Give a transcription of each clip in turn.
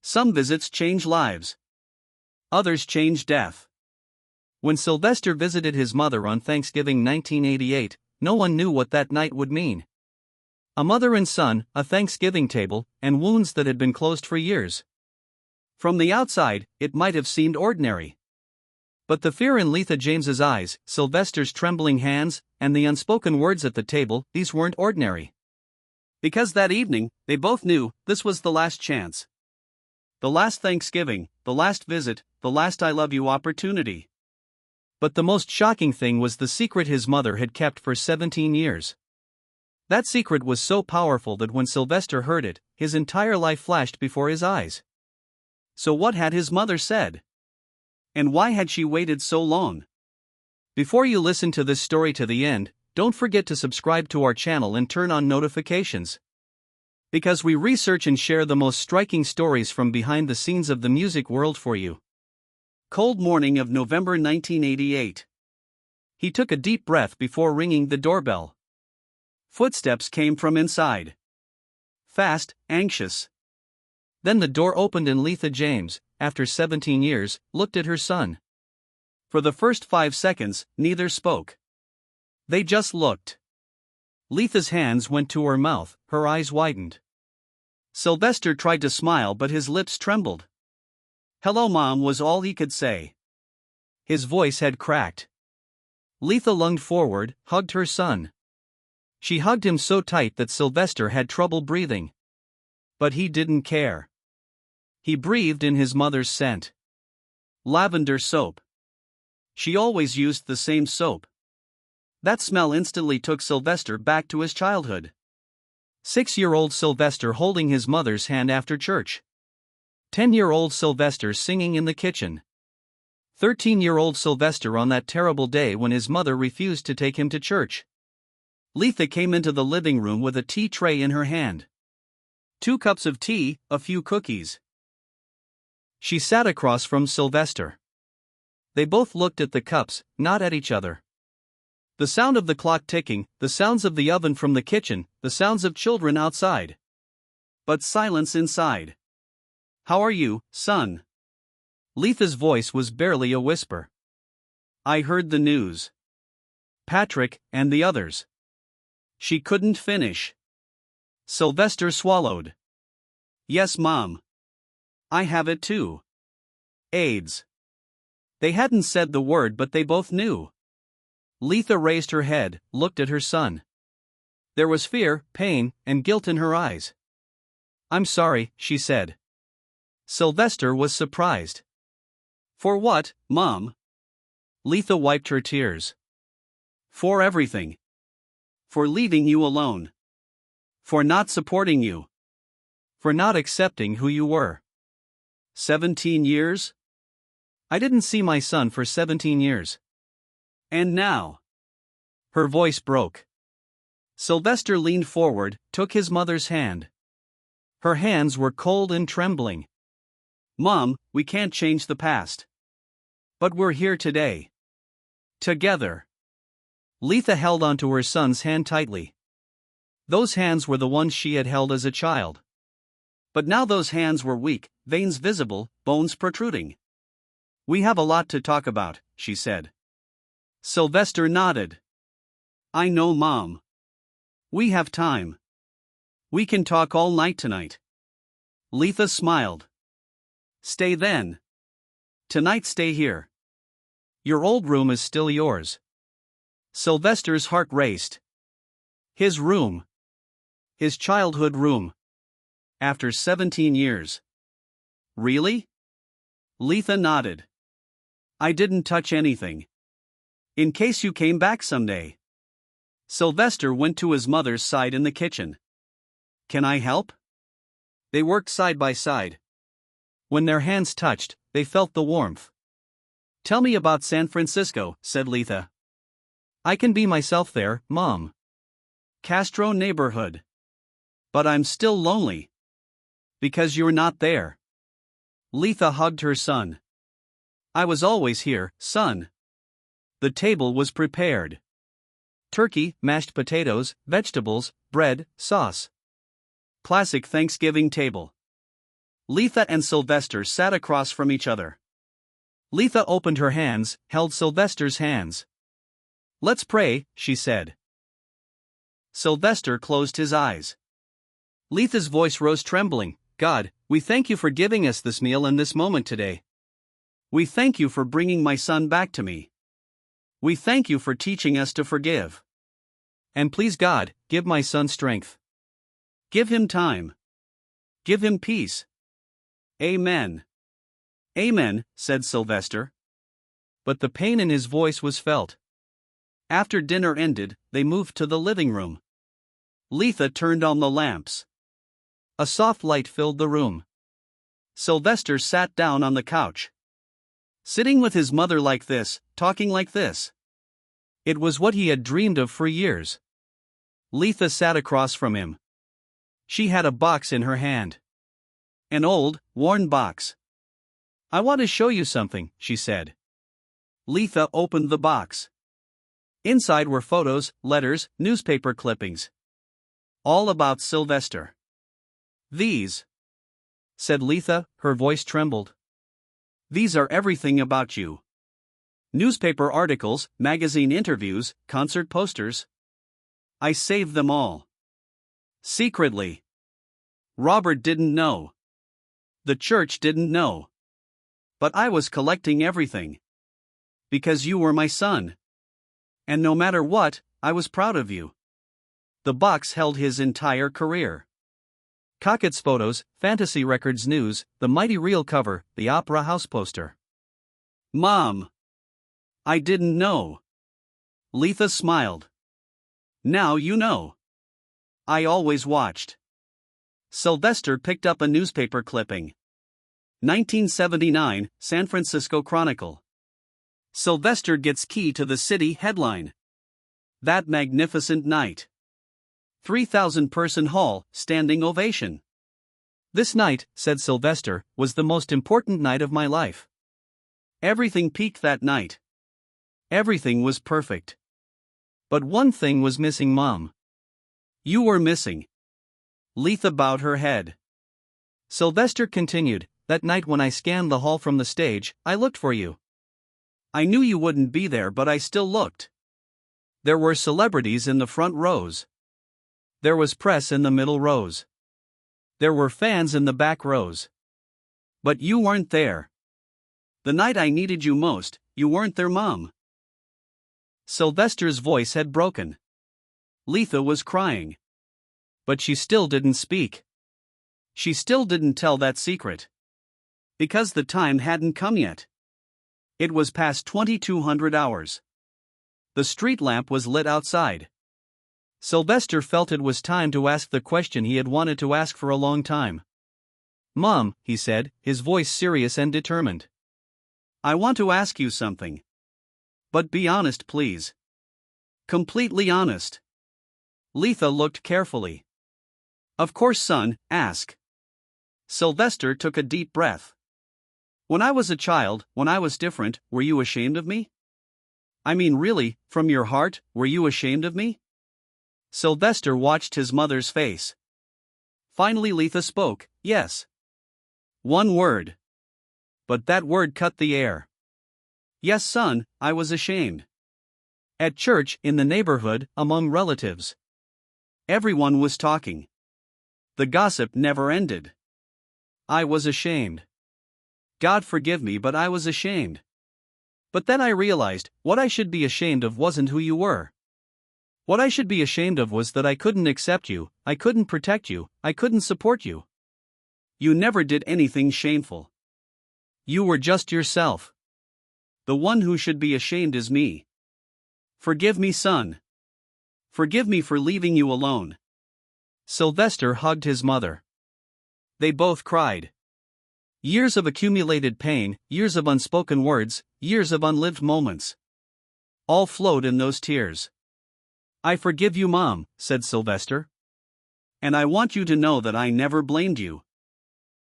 Some visits change lives. Others change death. When Sylvester visited his mother on Thanksgiving 1988, no one knew what that night would mean. A mother and son, a Thanksgiving table, and wounds that had been closed for years. From the outside, it might have seemed ordinary. But the fear in Letha James's eyes, Sylvester's trembling hands, and the unspoken words at the table, these weren't ordinary. Because that evening, they both knew, this was the last chance. The last Thanksgiving, the last visit, the last I love you opportunity. But the most shocking thing was the secret his mother had kept for 17 years. That secret was so powerful that when Sylvester heard it, his entire life flashed before his eyes. So what had his mother said? And why had she waited so long? Before you listen to this story to the end, don't forget to subscribe to our channel and turn on notifications. Because we research and share the most striking stories from behind the scenes of the music world for you. Cold morning of November 1988. He took a deep breath before ringing the doorbell. Footsteps came from inside. Fast, anxious. Then the door opened and Letha James, after 17 years, looked at her son. For the first 5 seconds, neither spoke. They just looked. Letha's hands went to her mouth, her eyes widened. Sylvester tried to smile but his lips trembled. "Hello, Mom," was all he could say. His voice had cracked. Letha lunged forward, hugged her son. She hugged him so tight that Sylvester had trouble breathing. But he didn't care. He breathed in his mother's scent. Lavender soap. She always used the same soap. That smell instantly took Sylvester back to his childhood. 6-year-old Sylvester holding his mother's hand after church. 10-year-old Sylvester singing in the kitchen. 13-year-old Sylvester on that terrible day when his mother refused to take him to church. Letha came into the living room with a tea tray in her hand. 2 cups of tea, a few cookies. She sat across from Sylvester. They both looked at the cups, not at each other. The sound of the clock ticking, the sounds of the oven from the kitchen, the sounds of children outside. But silence inside. "How are you, son?" Letha's voice was barely a whisper. "I heard the news. Patrick, and the others." She couldn't finish. Sylvester swallowed. "Yes, Mom. I have it too. AIDS." They hadn't said the word but they both knew. Letha raised her head, looked at her son. There was fear, pain, and guilt in her eyes. "I'm sorry," she said. Sylvester was surprised. "For what, Mom?" Letha wiped her tears. "For everything. For leaving you alone. For not supporting you. For not accepting who you were. 17 years? I didn't see my son for 17 years. And now." Her voice broke. Sylvester leaned forward, took his mother's hand. Her hands were cold and trembling. "Mom, we can't change the past. But we're here today. Together." Letha held onto her son's hand tightly. Those hands were the ones she had held as a child. But now those hands were weak, veins visible, bones protruding. "We have a lot to talk about," she said. Sylvester nodded. "I know, Mom. We have time. We can talk all night tonight." Letha smiled. "Stay then. Tonight stay here. Your old room is still yours." Sylvester's heart raced. His room. His childhood room. After 17 years. "Really?" Letha nodded. "I didn't touch anything. In case you came back someday." Sylvester went to his mother's side in the kitchen. "Can I help?" They worked side by side. When their hands touched, they felt the warmth. "Tell me about San Francisco," said Letha. "I can be myself there, Mom." "Castro neighborhood. But I'm still lonely. Because you're not there." Letha hugged her son. "I was always here, son." The table was prepared. Turkey, mashed potatoes, vegetables, bread, sauce. Classic Thanksgiving table. Letha and Sylvester sat across from each other. Letha opened her hands, held Sylvester's hands. "Let's pray," she said. Sylvester closed his eyes. Letha's voice rose trembling. "God, we thank you for giving us this meal and this moment today. We thank you for bringing my son back to me. We thank you for teaching us to forgive. And please God, give my son strength. Give him time. Give him peace. Amen." "Amen," said Sylvester. But the pain in his voice was felt. After dinner ended, they moved to the living room. Letha turned on the lamps. A soft light filled the room. Sylvester sat down on the couch. Sitting with his mother like this, talking like this. It was what he had dreamed of for years. Letha sat across from him. She had a box in her hand. An old, worn box. "I want to show you something," she said. Letha opened the box. Inside were photos, letters, newspaper clippings. All about Sylvester. "These," said Letha, her voice trembled. "These are everything about you. Newspaper articles, magazine interviews, concert posters. I saved them all. Secretly. Robert didn't know. The church didn't know. But I was collecting everything. Because you were my son. And no matter what, I was proud of you." The box held his entire career. Cockett's photos, Fantasy Records news, the Mighty Reel cover, the Opera House poster. "Mom! I didn't know." Letha smiled. "Now you know. I always watched." Sylvester picked up a newspaper clipping. 1979, San Francisco Chronicle. Sylvester gets key to the city headline. That magnificent night. 3,000-person hall, standing ovation. "This night," said Sylvester, "was the most important night of my life. Everything peaked that night. Everything was perfect. But one thing was missing, Mom. You were missing." Letha bowed her head. Sylvester continued, "That night when I scanned the hall from the stage, I looked for you. I knew you wouldn't be there, but I still looked. There were celebrities in the front rows. There was press in the middle rows. There were fans in the back rows. But you weren't there. The night I needed you most, you weren't there, Mom." Sylvester's voice had broken. Letha was crying. But she still didn't speak. She still didn't tell that secret. Because the time hadn't come yet. It was past 2200 hours. The street lamp was lit outside. Sylvester felt it was time to ask the question he had wanted to ask for a long time. "Mom," he said, his voice serious and determined. "I want to ask you something. But be honest, please. Completely honest." Letha looked carefully. "Of course, son, ask." Sylvester took a deep breath. "When I was a child, when I was different, were you ashamed of me? I mean, really, from your heart, were you ashamed of me?" Sylvester watched his mother's face. Finally Letha spoke, "Yes." One word. But that word cut the air. "Yes, son, I was ashamed. At church, in the neighborhood, among relatives. Everyone was talking. The gossip never ended. I was ashamed. God forgive me, but I was ashamed. But then I realized, what I should be ashamed of wasn't who you were. What I should be ashamed of was that I couldn't accept you, I couldn't protect you, I couldn't support you. You never did anything shameful. You were just yourself. The one who should be ashamed is me. Forgive me, son. Forgive me for leaving you alone." Sylvester hugged his mother. They both cried. Years of accumulated pain, years of unspoken words, years of unlived moments. All flowed in those tears. "I forgive you, Mom," said Sylvester. "And I want you to know that I never blamed you.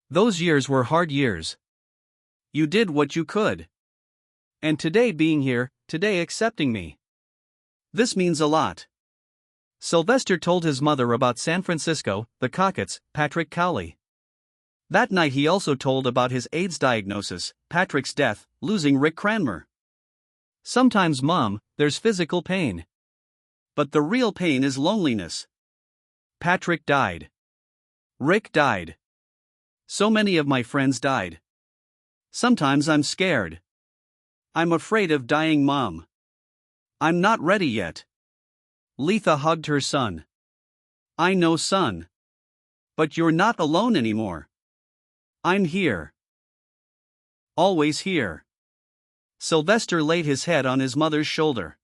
Those years were hard years. You did what you could. And today being here, today accepting me. This means a lot." Sylvester told his mother about San Francisco, the Cocketts, Patrick Cowley. That night he also told about his AIDS diagnosis, Patrick's death, losing Rick Cranmer. Sometimes, Mom, there's physical pain. But the real pain is loneliness. Patrick died. Rick died. So many of my friends died. Sometimes I'm scared. I'm afraid of dying, Mom. I'm not ready yet. Letha hugged her son. I know, son. But you're not alone anymore. I'm here. Always here. Sylvester laid his head on his mother's shoulder.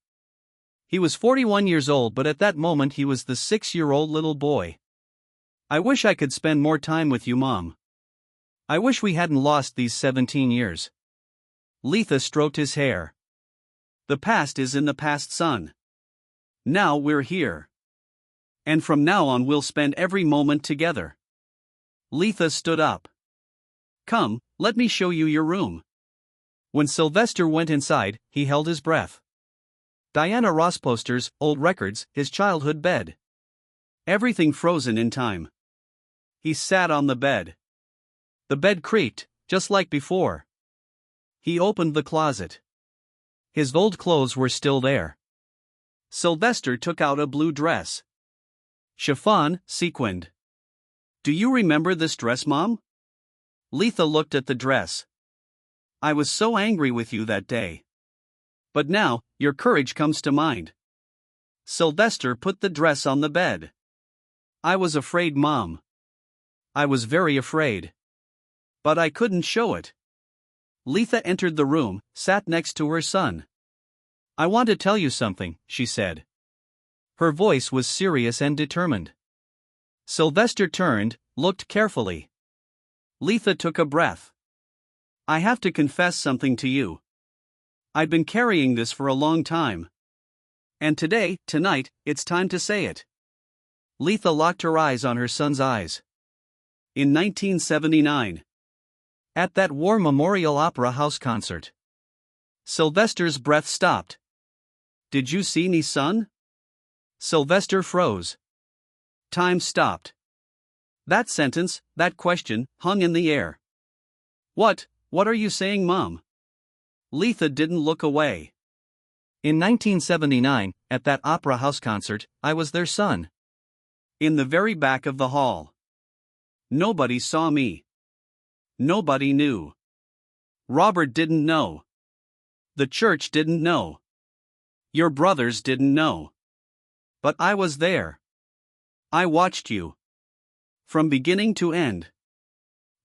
He was 41 years old, but at that moment he was the 6-year-old little boy. I wish I could spend more time with you, Mom. I wish we hadn't lost these 17 years. Letha stroked his hair. The past is in the past, son. Now we're here. And from now on we'll spend every moment together. Letha stood up. Come, let me show you your room. When Sylvester went inside, he held his breath. Diana Ross posters, old records, his childhood bed. Everything frozen in time. He sat on the bed. The bed creaked, just like before. He opened the closet. His old clothes were still there. Sylvester took out a blue dress. Chiffon, sequined. Do you remember this dress, Mom? Letha looked at the dress. I was so angry with you that day. But now, your courage comes to mind. Sylvester put the dress on the bed. I was afraid, Mom. I was very afraid. But I couldn't show it. Letha entered the room, sat next to her son. I want to tell you something, she said. Her voice was serious and determined. Sylvester turned, looked carefully. Letha took a breath. I have to confess something to you. I've been carrying this for a long time. And tonight, it's time to say it. Letha locked her eyes on her son's eyes. In 1979. At that War Memorial Opera House concert. Sylvester's breath stopped. Did you see me, son? Sylvester froze. Time stopped. That sentence, that question, hung in the air. What are you saying, Mom? Letha didn't look away. In 1979, at that Opera House concert, I was their son. In the very back of the hall. Nobody saw me. Nobody knew. Robert didn't know. The church didn't know. Your brothers didn't know. But I was there. I watched you. From beginning to end.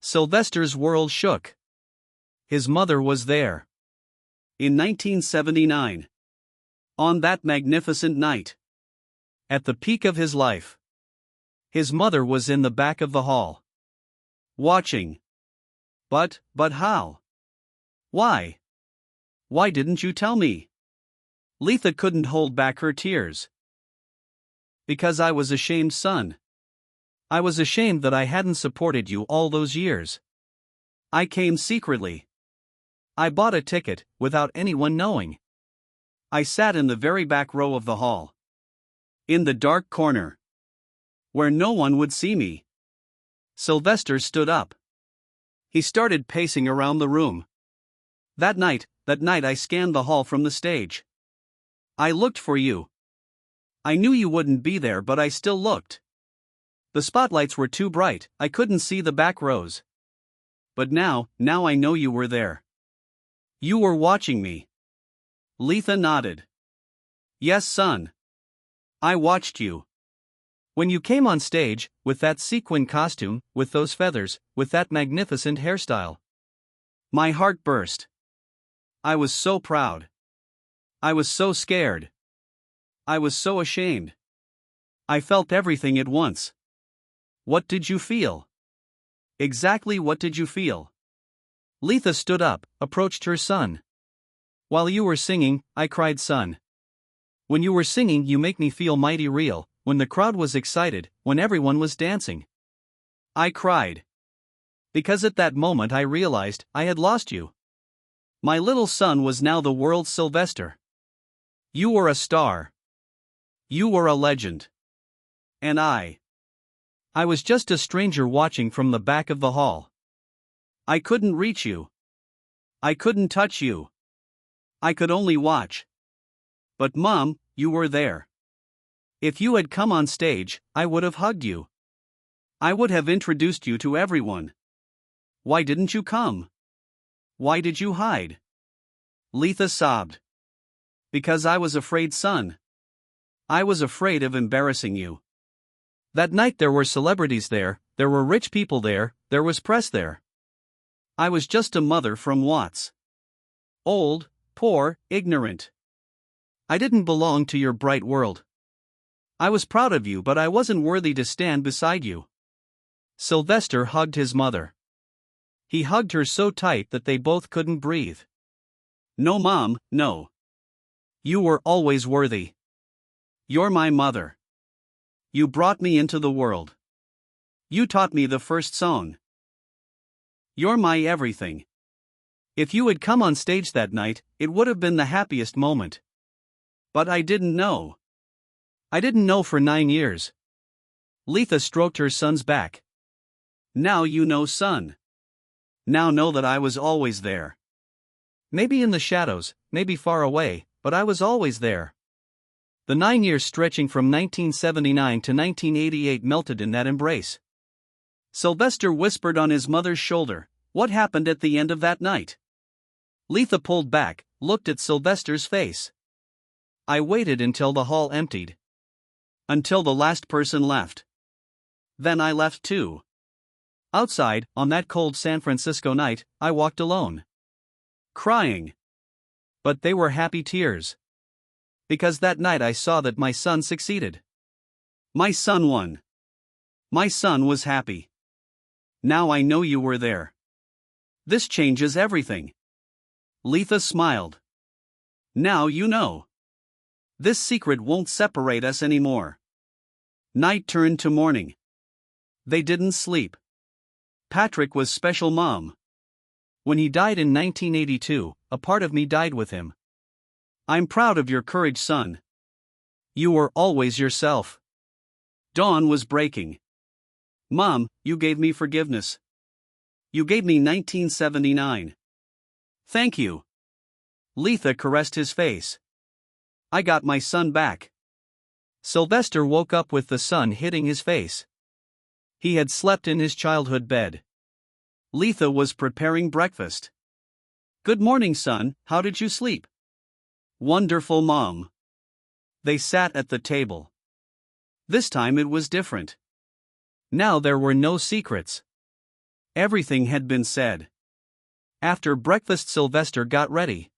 Sylvester's world shook. His mother was there. In 1979. On that magnificent night. At the peak of his life. His mother was in the back of the hall. Watching. But how? Why? Why didn't you tell me? Letha couldn't hold back her tears. Because I was ashamed, son. I was ashamed that I hadn't supported you all those years. I came secretly. I bought a ticket, without anyone knowing. I sat in the very back row of the hall. In the dark corner. Where no one would see me. Sylvester stood up. He started pacing around the room. That night I scanned the hall from the stage. I looked for you. I knew you wouldn't be there, but I still looked. The spotlights were too bright, I couldn't see the back rows. But now I know you were there. You were watching me. Letha nodded. Yes, son. I watched you. When you came on stage, with that sequin costume, with those feathers, with that magnificent hairstyle. My heart burst. I was so proud. I was so scared. I was so ashamed. I felt everything at once. What did you feel? Exactly what did you feel? Letha stood up, approached her son. While you were singing, I cried, son. When you were singing, you make me feel mighty real, when the crowd was excited, when everyone was dancing. I cried. Because at that moment I realized I had lost you. My little son was now the world's Sylvester. You were a star. You were a legend. And I was just a stranger watching from the back of the hall. I couldn't reach you. I couldn't touch you. I could only watch. But Mom, you were there. If you had come on stage, I would have hugged you. I would have introduced you to everyone. Why didn't you come? Why did you hide? Letha sobbed. Because I was afraid, son. I was afraid of embarrassing you. That night there were celebrities there were rich people there was press there. I was just a mother from Watts. Old, poor, ignorant. I didn't belong to your bright world. I was proud of you, but I wasn't worthy to stand beside you. Sylvester hugged his mother. He hugged her so tight that they both couldn't breathe. No, Mom, no. You were always worthy. You're my mother. You brought me into the world. You taught me the first song. You're my everything. If you had come on stage that night, it would have been the happiest moment. But I didn't know. I didn't know for 9 years. Letha stroked her son's back. Now you know, son. Now know that I was always there. Maybe in the shadows, maybe far away, but I was always there. The 9 years stretching from 1979 to 1988 melted in that embrace. Sylvester whispered on his mother's shoulder, "What happened at the end of that night?" Letha pulled back, looked at Sylvester's face. "I waited until the hall emptied. Until the last person left. Then I left too. Outside, on that cold San Francisco night, I walked alone. Crying. But they were happy tears. Because that night I saw that my son succeeded. My son won. My son was happy. Now I know you were there. This changes everything." Letha smiled. "Now you know. This secret won't separate us anymore." Night turned to morning. They didn't sleep. Patrick was special, Mom. When he died in 1982, a part of me died with him. I'm proud of your courage, son. You were always yourself. Dawn was breaking. Mom, you gave me forgiveness. You gave me 1979. Thank you. Letha caressed his face. I got my son back. Sylvester woke up with the sun hitting his face. He had slept in his childhood bed. Letha was preparing breakfast. Good morning, son, how did you sleep? Wonderful, Mom. They sat at the table. This time it was different. Now there were no secrets. Everything had been said. After breakfast, Sylvester got ready.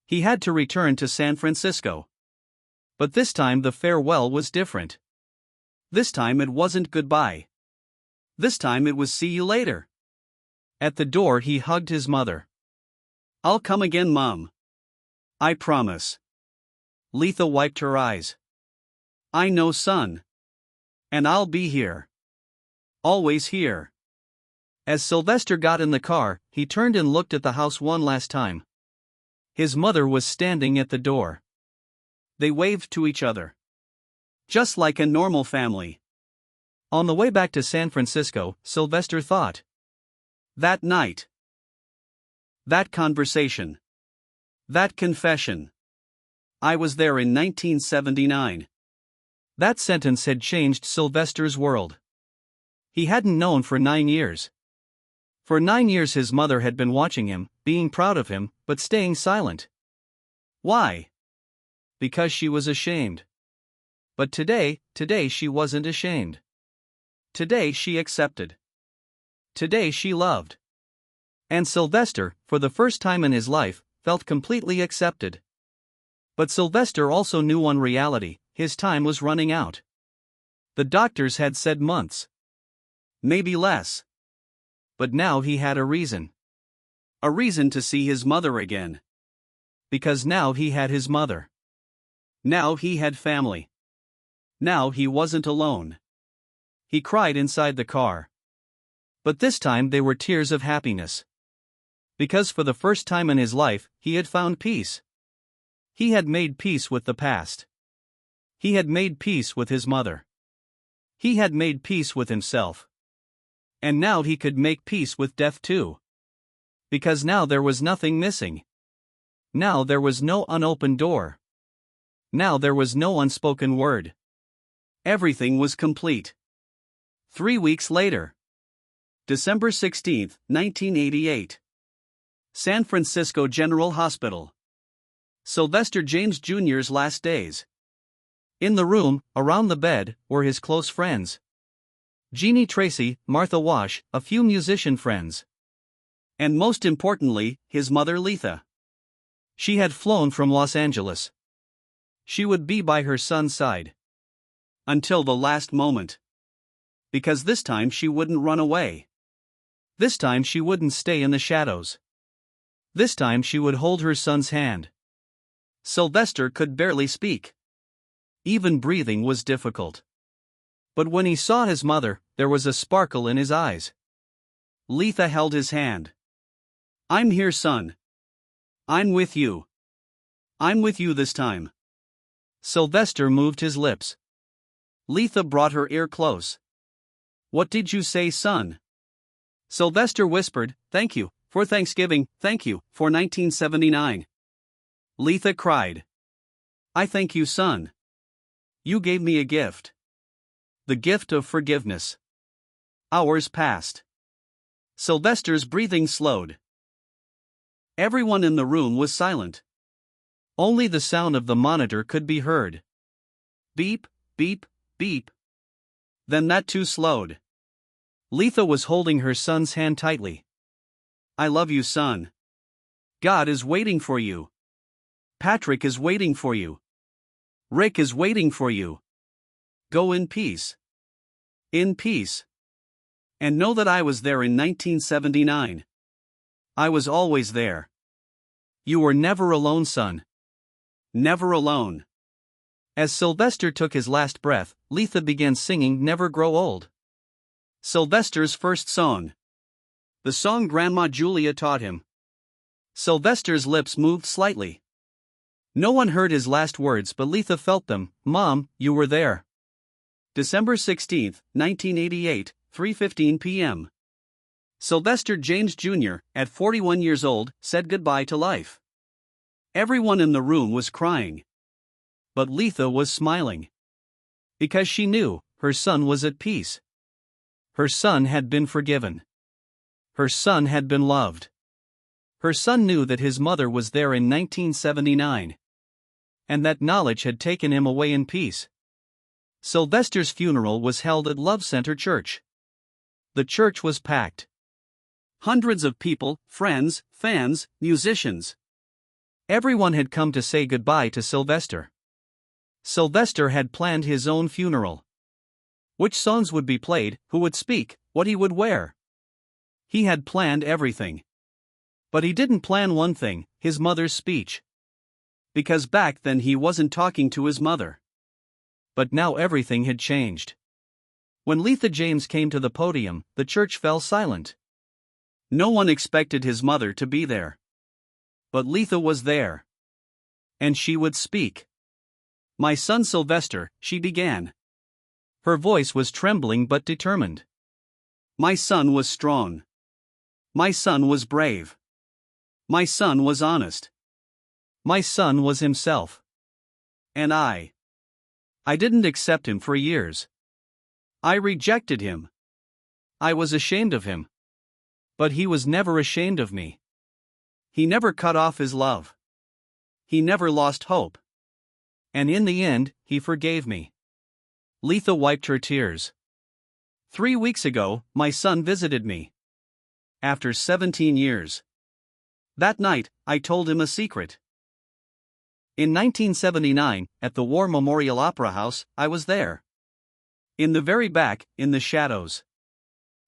He had to return to San Francisco. But this time the farewell was different. This time it wasn't goodbye. This time it was see you later. At the door he hugged his mother. I'll come again, Mom. I promise. Letha wiped her eyes. I know, son. And I'll be here. Always here. As Sylvester got in the car, he turned and looked at the house one last time. His mother was standing at the door. They waved to each other. Just like a normal family. On the way back to San Francisco, Sylvester thought. That night. That conversation. That confession. I was there in 1979. That sentence had changed Sylvester's world. He hadn't known for 9 years. For 9 years his mother had been watching him, being proud of him, but staying silent. Why? Because she was ashamed. But today she wasn't ashamed. Today she accepted. Today she loved. And Sylvester, for the first time in his life, felt completely accepted. But Sylvester also knew one reality: his time was running out. The doctors had said months. Maybe less. But now he had a reason. A reason to see his mother again. Because now he had his mother. Now he had family. Now he wasn't alone. He cried inside the car. But this time they were tears of happiness. Because for the first time in his life, he had found peace. He had made peace with the past. He had made peace with his mother. He had made peace with himself. And now he could make peace with death too. Because now there was nothing missing. Now there was no unopened door. Now there was no unspoken word. Everything was complete. 3 weeks later. December 16, 1988. San Francisco General Hospital. Sylvester James Jr.'s last days. In the room, around the bed, were his close friends. Jeannie Tracy, Martha Wash, a few musician friends. And most importantly, his mother Letha. She had flown from Los Angeles. She would be by her son's side. Until the last moment. Because this time she wouldn't run away. This time she wouldn't stay in the shadows. This time she would hold her son's hand. Sylvester could barely speak. Even breathing was difficult. But when he saw his mother, there was a sparkle in his eyes. Letha held his hand. "I'm here, son. I'm with you. I'm with you this time." Sylvester moved his lips. Letha brought her ear close. "What did you say, son?" Sylvester whispered, "Thank you for Thanksgiving, thank you for 1979. Letha cried. "I thank you, son. You gave me a gift. The gift of forgiveness." Hours passed. Sylvester's breathing slowed. Everyone in the room was silent. Only the sound of the monitor could be heard. Beep, beep, beep. Then that too slowed. Letha was holding her son's hand tightly. "I love you, son. God is waiting for you. Patrick is waiting for you. Rick is waiting for you. Go in peace. In peace. And know that I was there in 1979. I was always there. You were never alone, son. Never alone." As Sylvester took his last breath, Letha began singing "Never Grow Old." Sylvester's first song. The song Grandma Julia taught him. Sylvester's lips moved slightly. No one heard his last words, but Letha felt them. "Mom, you were there." December 16, 1988, 3:15 p.m. Sylvester James Jr., at 41 years old, said goodbye to life. Everyone in the room was crying. But Letha was smiling. Because she knew, her son was at peace. Her son had been forgiven. Her son had been loved. Her son knew that his mother was there in 1979. And that knowledge had taken him away in peace. Sylvester's funeral was held at Love Center Church. The church was packed. Hundreds of people, friends, fans, musicians. Everyone had come to say goodbye to Sylvester. Sylvester had planned his own funeral. Which songs would be played, who would speak, what he would wear. He had planned everything. But he didn't plan one thing, his mother's speech. Because back then he wasn't talking to his mother. But now everything had changed. When Letha James came to the podium, the church fell silent. No one expected his mother to be there. But Letha was there. And she would speak. "My son Sylvester," she began. Her voice was trembling but determined. "My son was strong. My son was brave. My son was honest. My son was himself. And I didn't accept him for years. I rejected him. I was ashamed of him. But he was never ashamed of me. He never cut off his love. He never lost hope. And in the end, he forgave me." Letha wiped her tears. 3 weeks ago, my son visited me. After 17 years. That night, I told him a secret. In 1979, at the War Memorial Opera House, I was there. In the very back, in the shadows.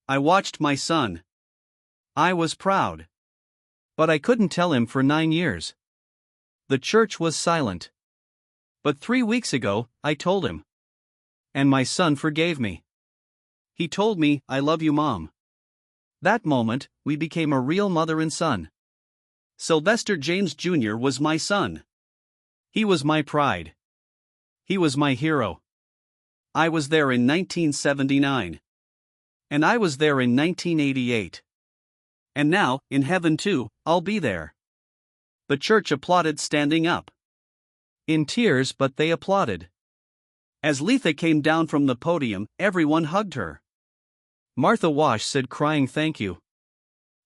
I watched my son. I was proud. But I couldn't tell him for 9 years. The church was silent. But 3 weeks ago, I told him. And my son forgave me. He told me, "I love you, Mom." That moment, we became a real mother and son. Sylvester James Jr. was my son. He was my pride. He was my hero. I was there in 1979. And I was there in 1988. And now, in heaven too, I'll be there. The church applauded standing up. In tears, but they applauded. As Letha came down from the podium, everyone hugged her. Martha Wash said crying, "Thank you.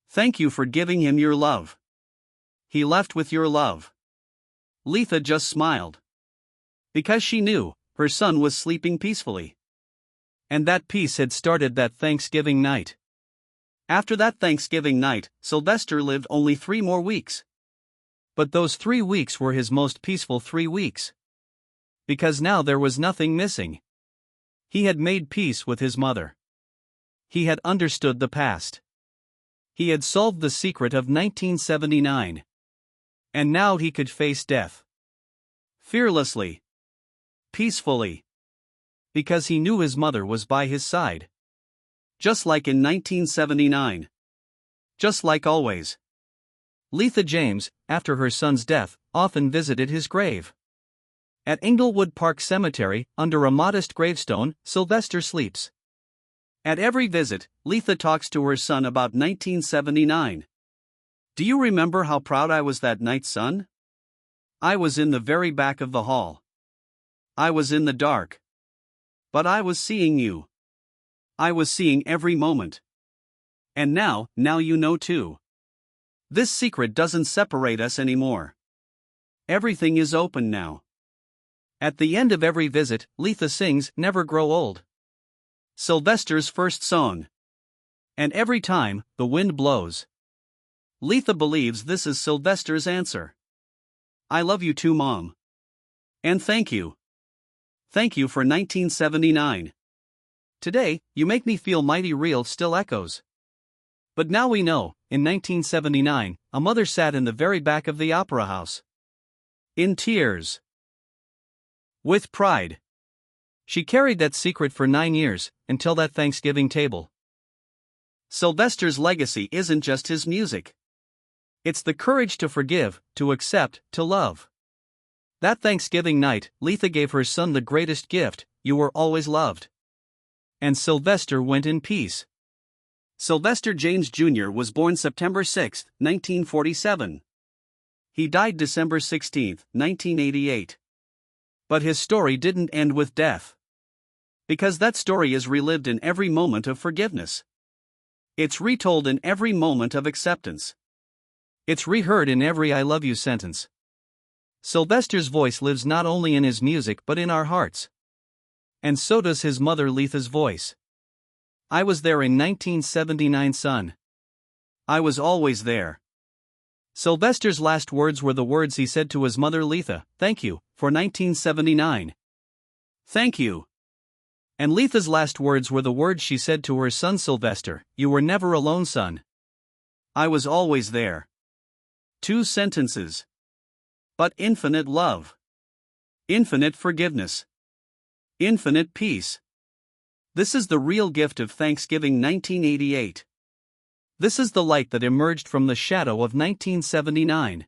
Thank you for giving him your love. He left with your love." Letha just smiled. Because she knew, her son was sleeping peacefully. And that peace had started that Thanksgiving night. After that Thanksgiving night, Sylvester lived only 3 more weeks. But those 3 weeks were his most peaceful 3 weeks. Because now there was nothing missing. He had made peace with his mother. He had understood the past. He had solved the secret of 1979. And now he could face death. Fearlessly. Peacefully. Because he knew his mother was by his side. Just like in 1979. Just like always. Letha James, after her son's death, often visited his grave. At Inglewood Park Cemetery, under a modest gravestone, Sylvester sleeps. At every visit, Letha talks to her son about 1979. "Do you remember how proud I was that night, son? I was in the very back of the hall. I was in the dark. But I was seeing you. I was seeing every moment. And now you know too. This secret doesn't separate us anymore. Everything is open now." At the end of every visit, Letha sings "Never Grow Old," Sylvester's first song. And every time, the wind blows. Letha believes this is Sylvester's answer. "I love you too, Mom. And thank you. Thank you for 1979. Today, you make me feel mighty real," still echoes. But now we know, in 1979, a mother sat in the very back of the opera house. In tears. With pride. She carried that secret for 9 years, until that Thanksgiving table. Sylvester's legacy isn't just his music. It's the courage to forgive, to accept, to love. That Thanksgiving night, Letha gave her son the greatest gift: "You were always loved." And Sylvester went in peace. Sylvester James Jr. was born September 6, 1947. He died December 16, 1988. But his story didn't end with death. Because that story is relived in every moment of forgiveness. It's retold in every moment of acceptance. It's reheard in every "I love you" sentence. Sylvester's voice lives not only in his music but in our hearts. And so does his mother Letha's voice. "I was there in 1979, son. I was always there." Sylvester's last words were the words he said to his mother Letha: "Thank you, for 1979. Thank you." And Letha's last words were the words she said to her son Sylvester: "You were never alone, son. I was always there." 2 sentences. But infinite love. Infinite forgiveness. Infinite peace. This is the real gift of Thanksgiving 1988. This is the light that emerged from the shadow of 1979.